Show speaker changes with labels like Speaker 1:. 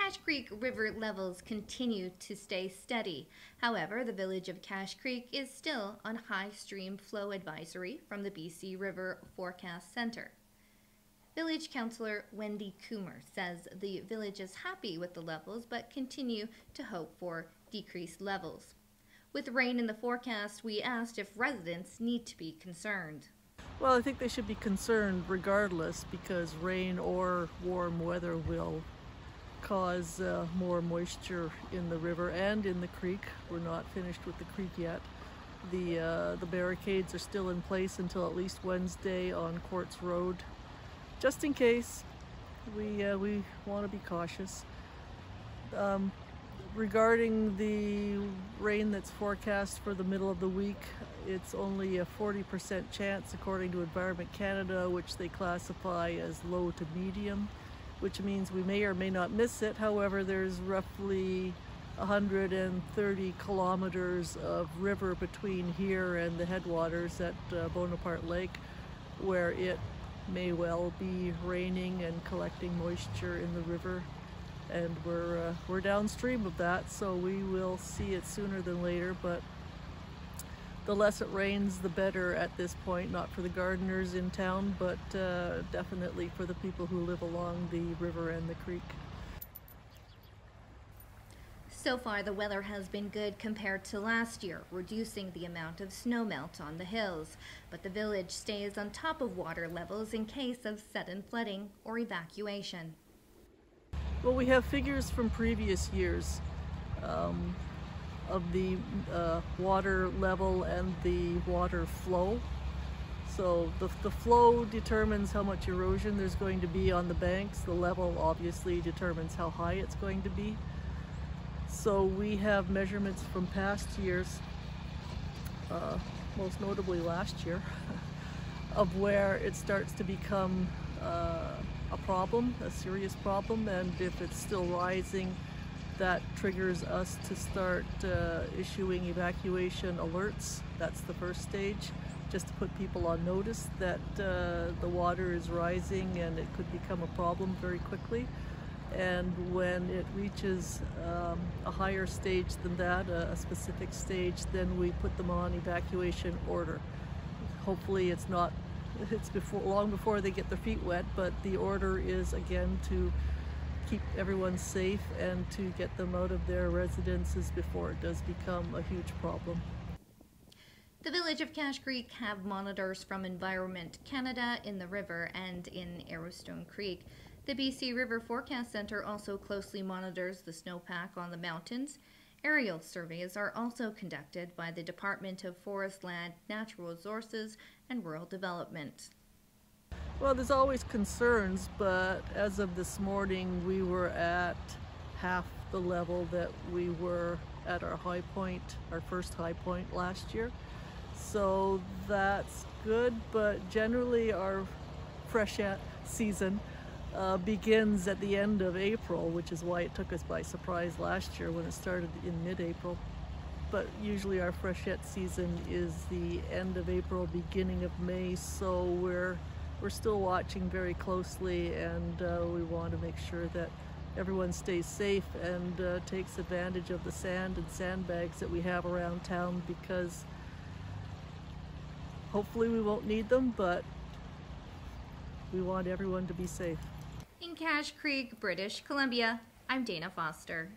Speaker 1: Cache Creek River levels continue to stay steady. However, the village of Cache Creek is still on high stream flow advisory from the BC River Forecast Centre. Village Councillor Wendy Coomber says the village is happy with the levels but continue to hope for decreased levels. With rain in the forecast, we asked if residents need to be concerned.
Speaker 2: Well, I think they should be concerned regardless, because rain or warm weather will cause more moisture in the river and in the creek. We're not finished with the creek yet. The barricades are still in place until at least Wednesday on Quartz Road. Just in case, we want to be cautious. Regarding the rain that's forecast for the middle of the week, it's only a 40% chance according to Environment Canada, which they classify as low to medium, which means we may or may not miss it. However, there's roughly 130 kilometers of river between here and the headwaters at Bonaparte Lake, where it may well be raining and collecting moisture in the river. And we're downstream of that, so we will see it sooner than later, but the less it rains, the better at this point, not for the gardeners in town, but definitely for the people who live along the river and the creek.
Speaker 1: So far, the weather has been good compared to last year, reducing the amount of snowmelt on the hills, but the village stays on top of water levels in case of sudden flooding or evacuation.
Speaker 2: Well, we have figures from previous years of the water level and the water flow. So the flow determines how much erosion there's going to be on the banks. The level obviously determines how high it's going to be. So we have measurements from past years, most notably last year, of where it starts to become a problem, a serious problem, and if it's still rising, that triggers us to start issuing evacuation alerts. That's the first stage, just to put people on notice that the water is rising and it could become a problem very quickly. And when it reaches a higher stage than that, a specific stage, then we put them on evacuation order. Hopefully it's long before they get their feet wet, but the order is again to keep everyone safe and to get them out of their residences before it does become a huge problem.
Speaker 1: The village of Cache Creek have monitors from Environment Canada in the river and in Arrowstone Creek. The BC River Forecast Centre also closely monitors the snowpack on the mountains. Aerial surveys are also conducted by the Department of Forest Land, Natural Resources and Rural Development.
Speaker 2: Well, there's always concerns, but as of this morning, we were at half the level that we were at our high point, our first high point last year. So that's good, but generally our freshet season begins at the end of April, which is why it took us by surprise last year when it started in mid-April. But usually our freshet season is the end of April, beginning of May, so we're still watching very closely, and we want to make sure that everyone stays safe and takes advantage of the sand and sandbags that we have around town, because hopefully we won't need them, but we want everyone to be safe.
Speaker 1: In Cache Creek, British Columbia, I'm Dana Foster.